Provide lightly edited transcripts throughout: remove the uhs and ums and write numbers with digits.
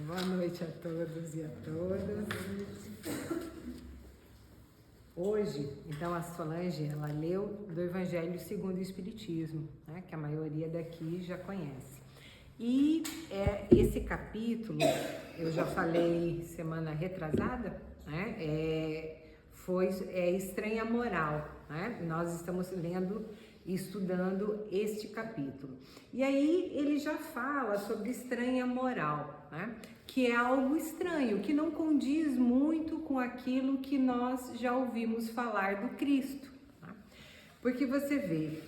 Boa noite a todos e a todas. Hoje, então, a Solange, ela leu do Evangelho segundo o Espiritismo, né, que a maioria daqui já conhece. E esse capítulo, eu já falei semana retrasada, né, foi Estranha Moral, né? Nós estamos lendo e estudando este capítulo. E aí ele já fala sobre estranha moral, né? Que é algo estranho, que não condiz muito com aquilo que nós já ouvimos falar do Cristo. Tá? Porque você vê,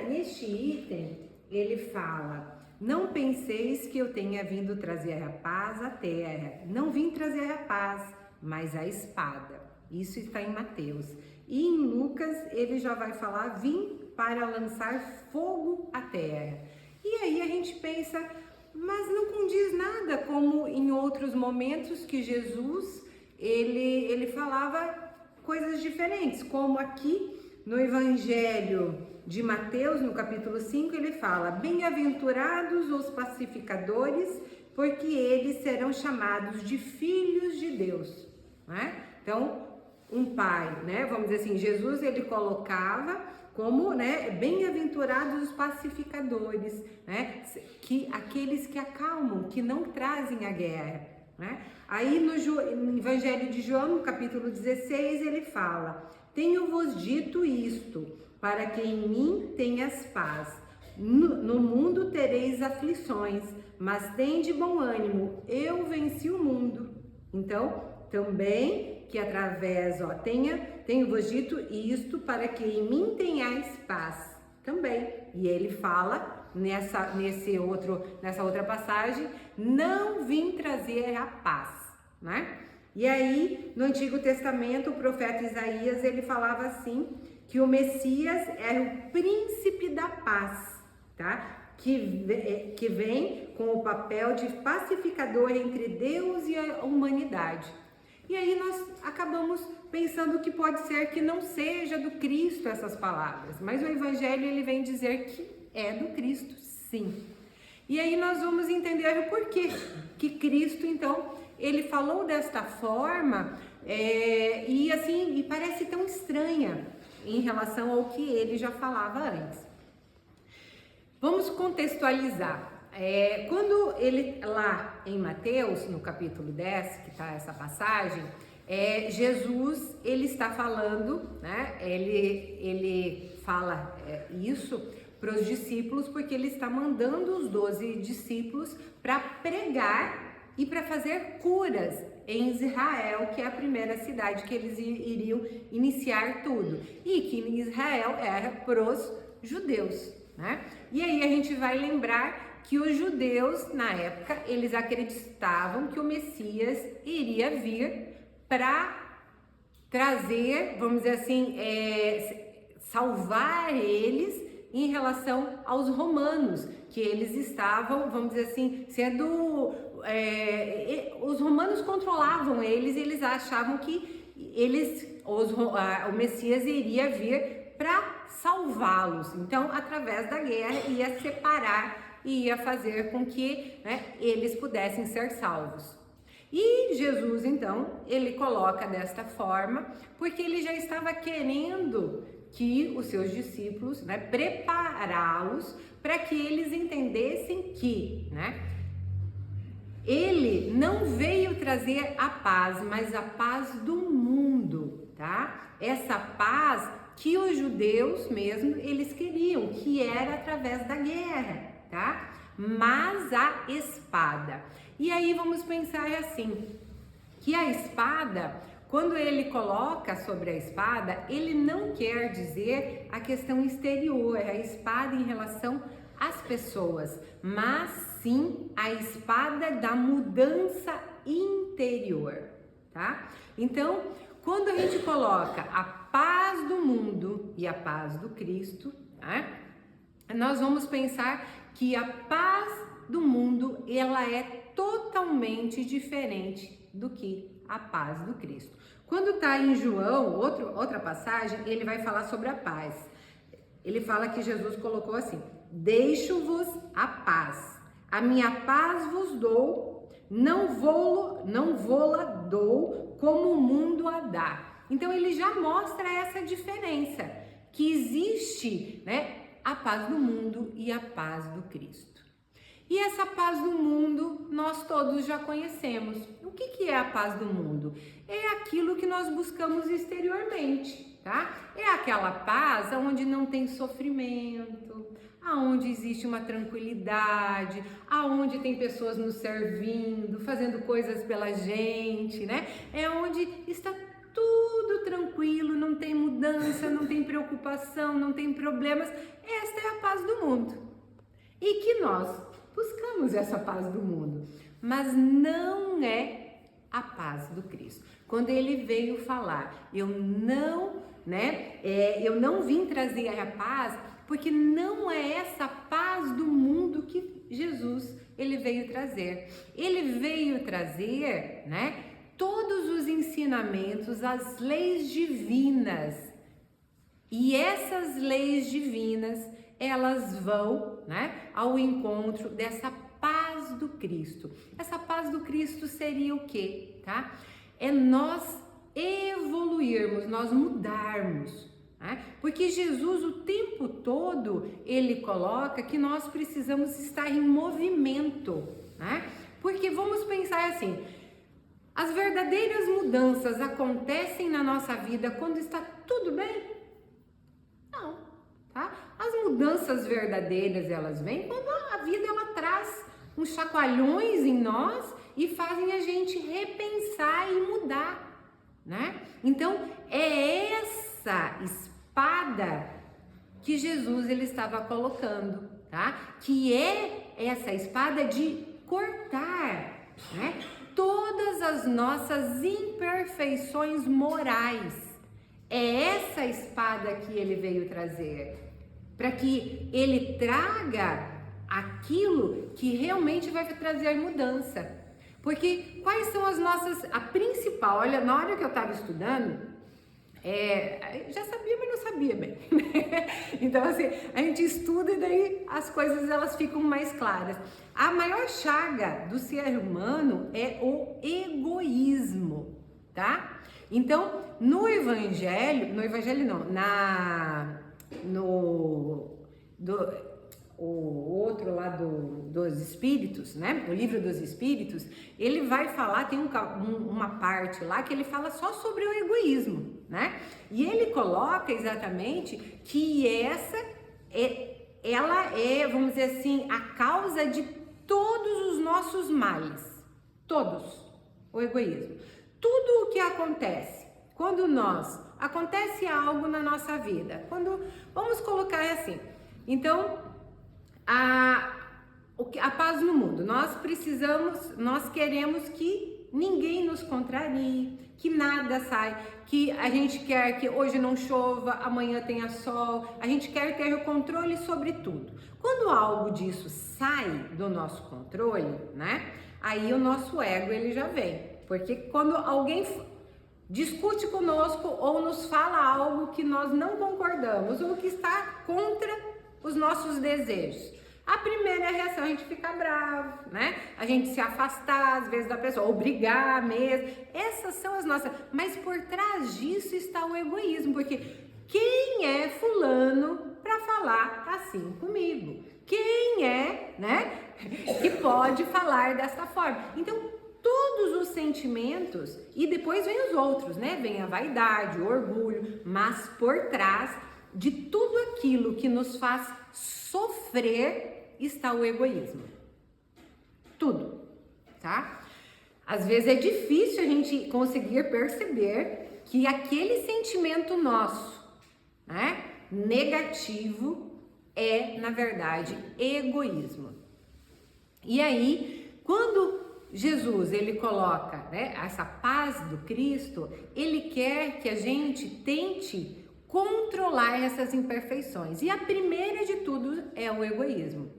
neste item, ele fala: não penseis que eu tenha vindo trazer a paz à terra. Não vim trazer a paz, mas a espada. Isso está em Mateus. E em Lucas, ele já vai falar: vim para lançar fogo à terra. E aí a gente pensa, mas não condiz nada, como em outros momentos que Jesus, ele falava coisas diferentes, como aqui no Evangelho de Mateus, no capítulo 5, ele fala: bem-aventurados os pacificadores, porque eles serão chamados de filhos de Deus. Né? Então, um pai, né? Vamos dizer assim, Jesus ele colocava como, né, bem-aventurados os pacificadores, né? Que aqueles que acalmam, que não trazem a guerra, né? Aí no Evangelho de João, no capítulo 16, ele fala: tenho-vos dito isto, para que em mim tenhas paz. No mundo tereis aflições, mas tende bom ânimo, eu venci o mundo. Então, também que através, tenho-vos dito isto para que em mim tenhais paz também. E ele fala nessa outra passagem: não vim trazer a paz, né? E aí, no Antigo Testamento, o profeta Isaías, ele falava assim, que o Messias era o príncipe da paz, tá? Que vem com o papel de pacificador entre Deus e a humanidade. E aí nós acabamos pensando que pode ser que não seja do Cristo essas palavras, mas o Evangelho ele vem dizer que é do Cristo, sim. E aí nós vamos entender o porquê que Cristo, então, ele falou desta forma e parece tão estranha em relação ao que ele já falava antes. Vamos contextualizar. Quando ele, lá em Mateus, no capítulo 10, que está essa passagem, Jesus, ele está falando, né? Ele fala isso para os discípulos, porque ele está mandando os 12 discípulos para pregar e para fazer curas em Israel, que é a primeira cidade que eles iriam iniciar tudo, e que em Israel era para os judeus, né? E aí a gente vai lembrar que os judeus, na época, eles acreditavam que o Messias iria vir para trazer, vamos dizer assim, salvar eles em relação aos romanos, que eles estavam, vamos dizer assim, sendo... os romanos controlavam eles e eles achavam que o Messias iria vir para salvá-los. Então, através da guerra, ia separar e ia fazer com que, né, eles pudessem ser salvos. E Jesus, então, ele coloca desta forma, porque ele já estava querendo que os seus discípulos, né, prepará-los para que eles entendessem que, né, ele não veio trazer a paz, mas a paz do mundo, tá? Essa paz que os judeus mesmo, eles queriam, que era através da guerra, tá? Mas a espada. E aí vamos pensar assim, que a espada, quando ele coloca sobre a espada, ele não quer dizer a questão exterior, a espada em relação às pessoas, mas sim a espada da mudança interior, tá? Então, quando a gente coloca a paz do mundo e a paz do Cristo, tá? Nós vamos pensar que a paz do mundo, ela é totalmente diferente do que a paz do Cristo. Quando está em João, outra passagem, ele vai falar sobre a paz. Ele fala que Jesus colocou assim: deixo-vos a paz, A minha paz vos dou, não vou-la dou como o mundo a dá. Então ele já mostra essa diferença, que existe, né, a paz do mundo e a paz do Cristo. E essa paz do mundo nós todos já conhecemos. O que é a paz do mundo? É aquilo que nós buscamos exteriormente, tá? É aquela paz onde não tem sofrimento, aonde existe uma tranquilidade, aonde tem pessoas nos servindo, fazendo coisas pela gente, né? É onde está tudo tranquilo, não tem mudança, não tem preocupação, não tem problemas. Esta é a paz do mundo. E que nós buscamos essa paz do mundo, mas não é a paz do Cristo. Quando ele veio falar, eu não vim trazer a paz, porque não é essa paz do mundo que Jesus ele veio trazer. Ele veio trazer, né, todos os ensinamentos, as leis divinas. E essas leis divinas, elas vão, né, ao encontro dessa paz do Cristo. Essa paz do Cristo seria o quê, tá? É nós evoluirmos, nós mudarmos, né? Porque Jesus o tempo todo, ele coloca que nós precisamos estar em movimento, né? Porque vamos pensar assim, as verdadeiras mudanças acontecem na nossa vida quando está tudo bem? Não, tá? As mudanças verdadeiras, elas vêm quando a vida ela traz uns chacoalhões em nós e fazem a gente repensar e mudar, né? Então, é essa espada que Jesus ele estava colocando, tá? Que é essa espada de cortar, né, todas as nossas imperfeições morais. É essa espada que ele veio trazer, para que ele traga aquilo que realmente vai trazer mudança. Porque quais são as nossas, a principal, olha, na hora que eu estava estudando, já sabia, mas não sabia bem, né? Então assim, a gente estuda e daí as coisas elas ficam mais claras. A maior chaga do ser humano é o egoísmo, tá? Então, o outro lá dos Espíritos, né? O livro dos Espíritos, ele vai falar, tem uma parte lá que ele fala só sobre o egoísmo, né? E ele coloca exatamente que ela é, vamos dizer assim, a causa de todos os nossos males, todos, o egoísmo. Tudo o que acontece, quando acontece algo na nossa vida, vamos colocar assim, então, a paz no mundo, nós queremos que ninguém nos contrarie, que nada sai, que a gente quer que hoje não chova, amanhã tenha sol, a gente quer ter o controle sobre tudo. Quando algo disso sai do nosso controle, né, aí o nosso ego ele já vem, porque quando alguém discute conosco ou nos fala algo que nós não concordamos ou que está contra os nossos desejos, a primeira reação é a gente ficar bravo, né? A gente se afastar às vezes da pessoa, ou brigar mesmo. Essas são as nossas. Mas por trás disso está o egoísmo, porque quem é fulano para falar assim comigo? Quem é, né, que pode falar dessa forma? Então, todos os sentimentos, e depois vem os outros, né? Vem a vaidade, o orgulho, mas por trás de tudo aquilo que nos faz sofrer está o egoísmo. Tudo, tá? Às vezes é difícil a gente conseguir perceber que aquele sentimento nosso, né, negativo, é, na verdade, egoísmo. E aí, quando Jesus, ele coloca, né, essa paz do Cristo, ele quer que a gente tente controlar essas imperfeições. E a primeira de tudo é o egoísmo.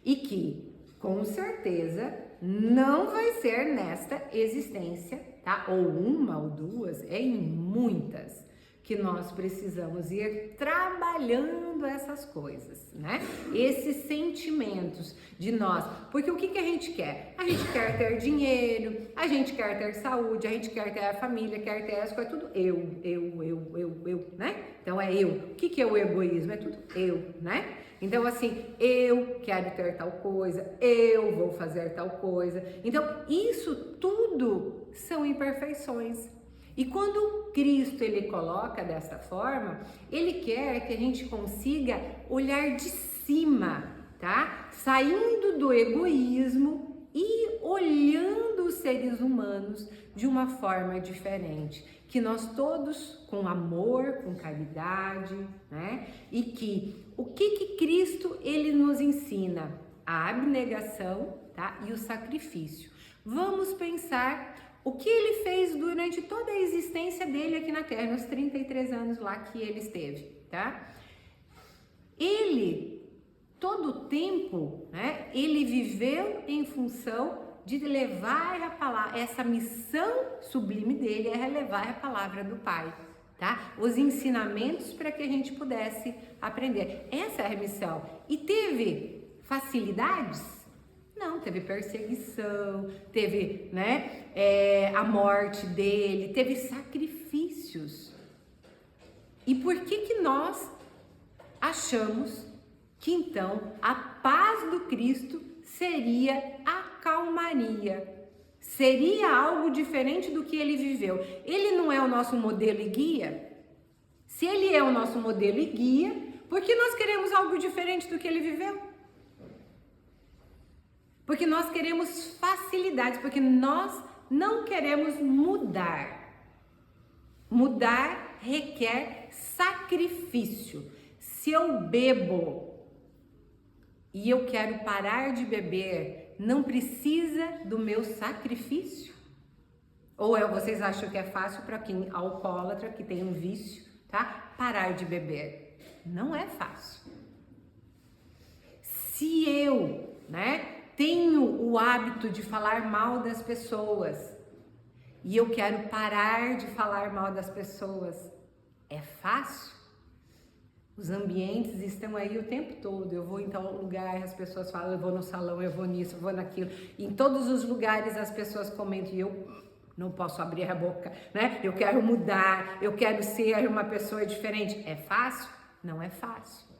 E que, com certeza, não vai ser nesta existência, tá? Ou uma ou duas, é em muitas. que nós precisamos ir trabalhando essas coisas, né? Esses sentimentos de nós. Porque o que a gente quer? A gente quer ter dinheiro, a gente quer ter saúde, a gente quer ter a família, quer ter as coisas, tudo eu, né? Então é eu. O que é o egoísmo? É tudo eu, né? Então assim, eu quero ter tal coisa, eu vou fazer tal coisa. Então isso tudo são imperfeições. E quando Cristo ele coloca dessa forma, ele quer que a gente consiga olhar de cima, tá? Saindo do egoísmo e olhando os seres humanos de uma forma diferente. Que nós todos, com amor, com caridade, né? E que o que Cristo ele nos ensina? A abnegação, tá? E o sacrifício. Vamos pensar o que ele fez durante toda a existência dele aqui na Terra, nos 33 anos lá que ele esteve, tá? Ele, todo o tempo, né, ele viveu em função de levar a palavra, essa missão sublime dele é levar a palavra do Pai, tá? Os ensinamentos para que a gente pudesse aprender. Essa é a missão. E teve facilidades? Não, teve perseguição, teve, né, a morte dele, teve sacrifícios. E por que nós achamos que então a paz do Cristo seria a calmaria? Seria algo diferente do que ele viveu? Ele não é o nosso modelo e guia? Se ele é o nosso modelo e guia, por que nós queremos algo diferente do que ele viveu? Porque nós queremos facilidades, porque nós não queremos mudar. Mudar requer sacrifício. Se eu bebo e eu quero parar de beber, não precisa do meu sacrifício? Ou vocês acham que é fácil para quem é alcoólatra, que tem um vício, tá? Parar de beber. Não é fácil. Se eu, né, tenho o hábito de falar mal das pessoas e eu quero parar de falar mal das pessoas, é fácil? Os ambientes estão aí o tempo todo. Eu vou em tal lugar, as pessoas falam, eu vou no salão, eu vou nisso, eu vou naquilo. Em todos os lugares as pessoas comentam e eu não posso abrir a boca, né? Eu quero mudar, eu quero ser uma pessoa diferente. É fácil? Não é fácil.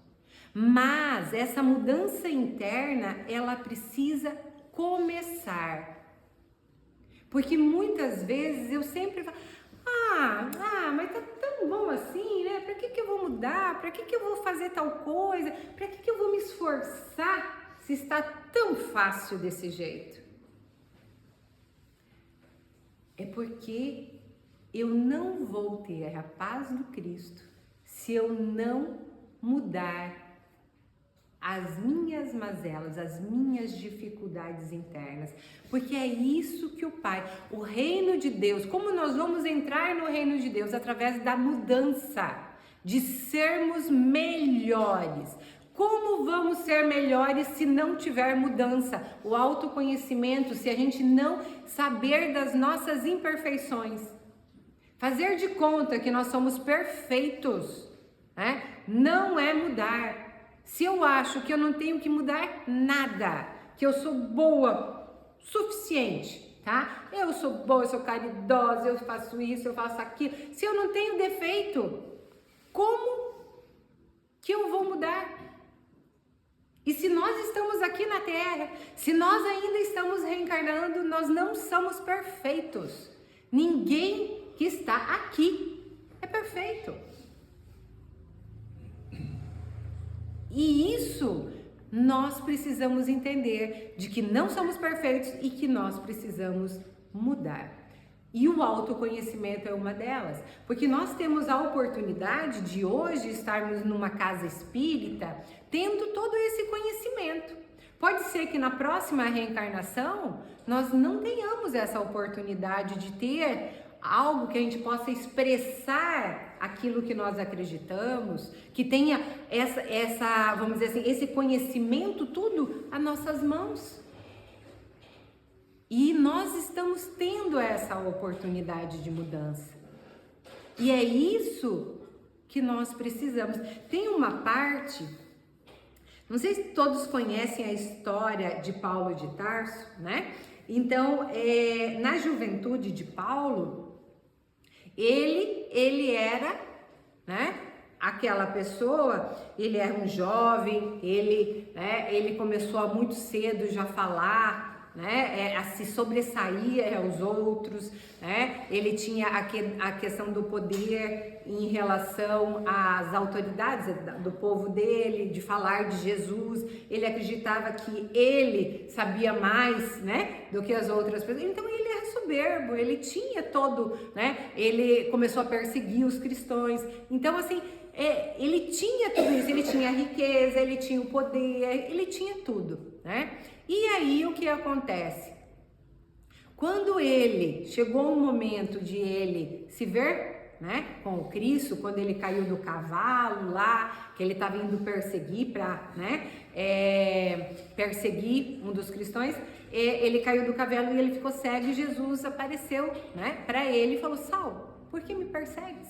Mas essa mudança interna, ela precisa começar. Porque muitas vezes eu sempre falo, mas tá tão bom assim, né? Pra que eu vou mudar? Pra que eu vou fazer tal coisa? Pra que eu vou me esforçar se está tão fácil desse jeito? É porque eu não vou ter a paz do Cristo se eu não mudar as minhas mazelas, as minhas dificuldades internas, porque é isso que o Pai, o reino de Deus, como nós vamos entrar no reino de Deus? Através da mudança, de sermos melhores. Como vamos ser melhores se não tiver mudança? O autoconhecimento, se a gente não saber das nossas imperfeições, fazer de conta que nós somos perfeitos, né? Não é mudar. Se eu acho que eu não tenho que mudar nada, que eu sou boa, suficiente, tá? Eu sou boa, eu sou caridosa, eu faço isso, eu faço aquilo. Se eu não tenho defeito, como que eu vou mudar? E se nós estamos aqui na Terra, se nós ainda estamos reencarnando, nós não somos perfeitos. Ninguém que está aqui é perfeito. E isso nós precisamos entender, de que não somos perfeitos e que nós precisamos mudar. E o autoconhecimento é uma delas, porque nós temos a oportunidade de hoje estarmos numa casa espírita tendo todo esse conhecimento. Pode ser que na próxima reencarnação nós não tenhamos essa oportunidade de ter algo que a gente possa expressar aquilo que nós acreditamos, que tenha essa, vamos dizer assim, esse conhecimento tudo às nossas mãos. E nós estamos tendo essa oportunidade de mudança. E é isso que nós precisamos. Tem uma parte, não sei se todos conhecem a história de Paulo de Tarso, né? Então, na juventude de Paulo, ele era, né, aquela pessoa, ele era um jovem, ele começou muito cedo já a falar, né, a se sobressair aos outros, né? Ele tinha a questão do poder em relação às autoridades do povo dele, de falar de Jesus. Ele acreditava que ele sabia mais, né, do que as outras pessoas. Então ele era soberbo, ele tinha todo, né? Ele começou a perseguir os cristãos. Então assim, ele tinha tudo isso, ele tinha a riqueza, ele tinha o poder, ele tinha tudo, né? E aí o que acontece? Quando ele chegou um momento de ele se ver, né, com o Cristo, quando ele caiu do cavalo lá, que ele estava indo perseguir perseguir um dos cristãos, ele caiu do cavalo e ele ficou cego e Jesus apareceu, né, para ele e falou: Saulo, por que me persegues?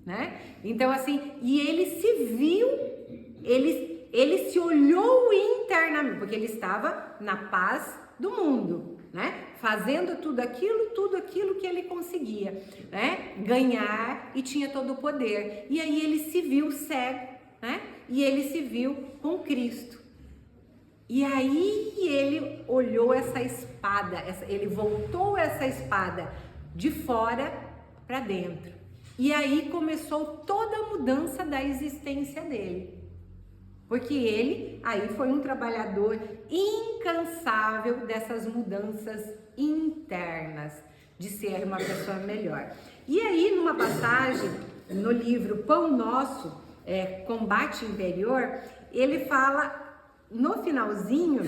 Né? Então assim, e ele se viu, ele se olhou internamente, porque ele estava na paz do mundo, né? Fazendo tudo aquilo que ele conseguia, né? Ganhar, e tinha todo o poder. E aí ele se viu cego, né? E ele se viu com Cristo. E aí ele olhou essa espada, ele voltou essa espada de fora para dentro. E aí começou toda a mudança da existência dele. Porque ele aí foi um trabalhador incansável dessas mudanças internas, de ser uma pessoa melhor. E aí, numa passagem no livro Pão Nosso, Combate Interior, ele fala, no finalzinho,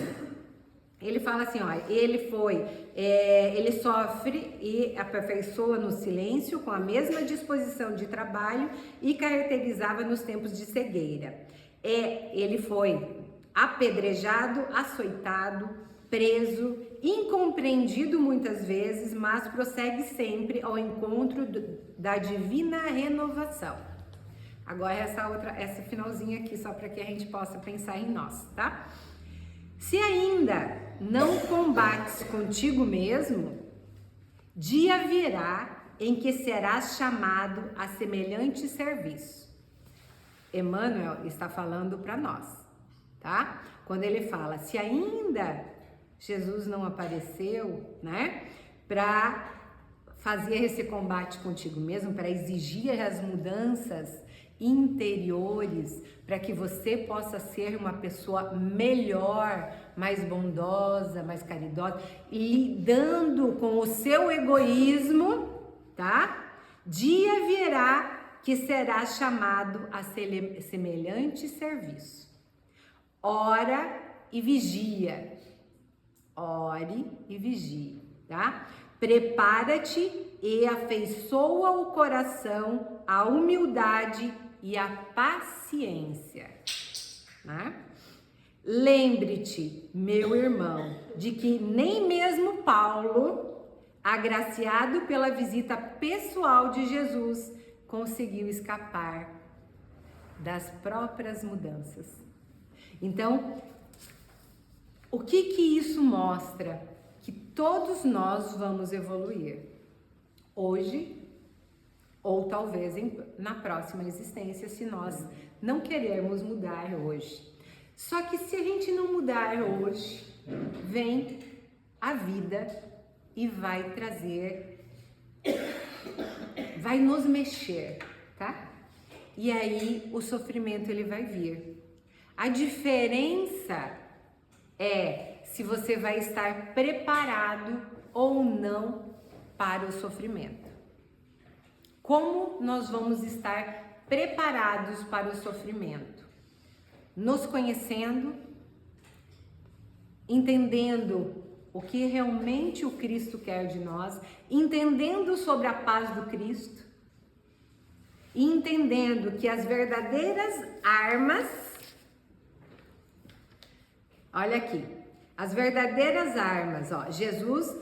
ele fala assim, ó, ele sofre e aperfeiçoa no silêncio com a mesma disposição de trabalho e caracterizava nos tempos de cegueira. Ele foi apedrejado, açoitado, preso, incompreendido muitas vezes, mas prossegue sempre ao encontro da divina renovação. Agora essa finalzinha aqui, só para que a gente possa pensar em nós, tá? Se ainda não combates contigo mesmo, dia virá em que serás chamado a semelhante serviço. Emmanuel está falando para nós, tá? Quando ele fala, se ainda Jesus não apareceu, né, para fazer esse combate contigo mesmo, para exigir as mudanças interiores, para que você possa ser uma pessoa melhor, mais bondosa, mais caridosa, lidando com o seu egoísmo, tá? Dia virá que será chamado a semelhante serviço. Ora e vigia. Ore e vigie, tá? Prepara-te e afeiçoa o coração à humildade e à paciência, né? Lembre-te, meu irmão, de que nem mesmo Paulo, agraciado pela visita pessoal de Jesus, conseguiu escapar das próprias mudanças. Então, o que isso mostra? Que todos nós vamos evoluir hoje, ou talvez na próxima existência, se nós não queremos mudar hoje. Só que se a gente não mudar hoje, vem a vida e vai trazer, vai nos mexer, tá? E aí o sofrimento ele vai vir. A diferença é se você vai estar preparado ou não para o sofrimento. Como nós vamos estar preparados para o sofrimento? Nos conhecendo, entendendo o que realmente o Cristo quer de nós, entendendo sobre a paz do Cristo, e entendendo que as verdadeiras armas, olha aqui, as verdadeiras armas, ó, Jesus,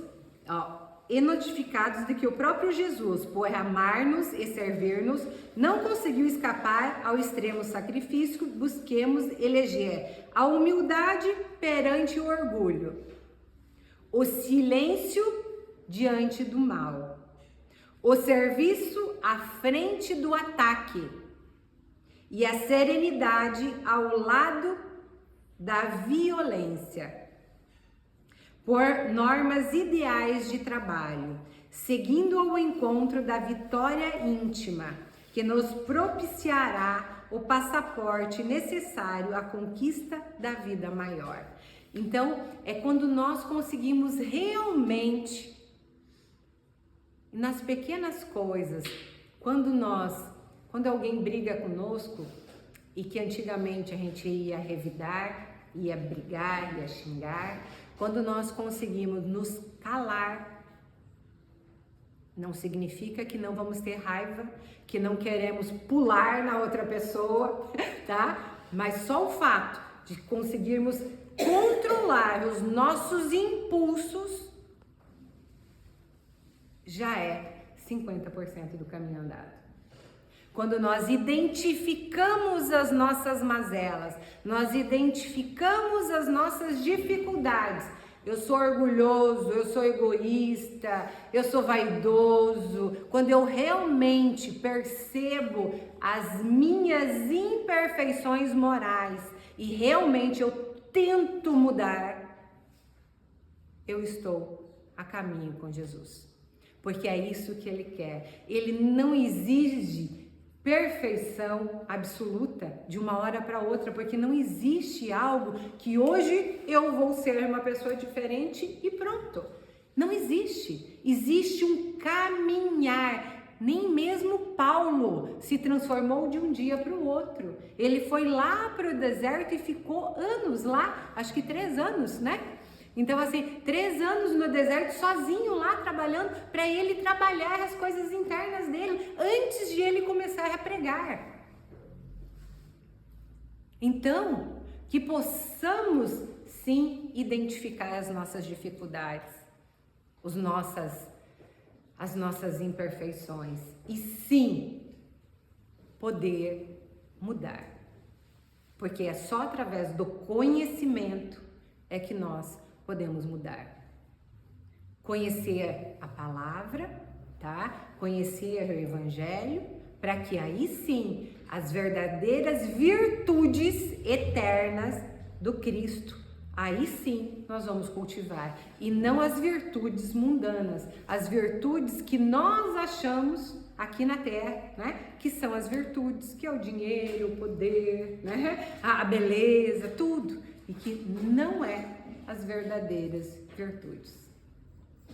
ó, e notificados de que o próprio Jesus, por amar-nos e servir-nos, não conseguiu escapar ao extremo sacrifício, busquemos eleger a humildade perante o orgulho, o silêncio diante do mal, o serviço à frente do ataque e a serenidade ao lado da violência. Por normas ideais de trabalho, seguindo ao encontro da vitória íntima, que nos propiciará o passaporte necessário à conquista da vida maior. Então, é quando nós conseguimos realmente, nas pequenas coisas, quando alguém briga conosco, e que antigamente a gente ia revidar, ia brigar, ia xingar, quando nós conseguimos nos calar, não significa que não vamos ter raiva, que não queremos pular na outra pessoa, tá? Mas só o fato de conseguirmos controlar os nossos impulsos já é 50% do caminho andado. Quando nós identificamos as nossas mazelas, nós identificamos as nossas dificuldades. Eu sou orgulhoso, eu sou egoísta, eu sou vaidoso. Quando eu realmente percebo as minhas imperfeições morais e realmente eu tento mudar, eu estou a caminho com Jesus. Porque é isso que Ele quer. Ele não exige perfeição absoluta de uma hora para outra, porque não existe algo que hoje eu vou ser uma pessoa diferente e pronto. Não existe. Existe um caminhar. Nem mesmo Paulo se transformou de um dia para o outro. Ele foi lá para o deserto e ficou anos lá, acho que 3 anos, né? Então, assim, 3 anos no deserto, sozinho lá, trabalhando, para ele trabalhar as coisas internas dele, antes de ele começar a pregar. Então, que possamos, sim, identificar as nossas dificuldades, as nossas imperfeições, e sim, poder mudar. Porque é só através do conhecimento é que nós podemos mudar. Conhecer a palavra, tá? Conhecer o Evangelho, para que aí sim as verdadeiras virtudes eternas do Cristo, aí sim nós vamos cultivar. E não as virtudes mundanas, as virtudes que nós achamos aqui na Terra, né? Que são as virtudes, que é o dinheiro, o poder, né? A beleza, tudo. E que não é as verdadeiras virtudes,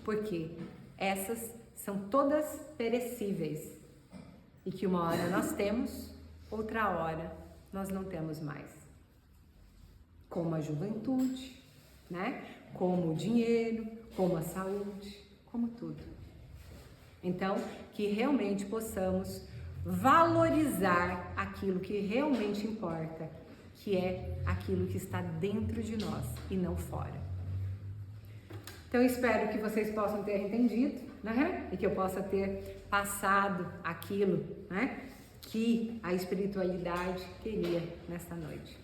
porque essas são todas perecíveis e que uma hora nós temos, outra hora nós não temos mais, como a juventude, né? Como o dinheiro, como a saúde, como tudo. Então, que realmente possamos valorizar aquilo que realmente importa, que é aquilo que está dentro de nós e não fora. Então, espero que vocês possam ter entendido, né? E que eu possa ter passado aquilo, né? Que a espiritualidade queria nesta noite.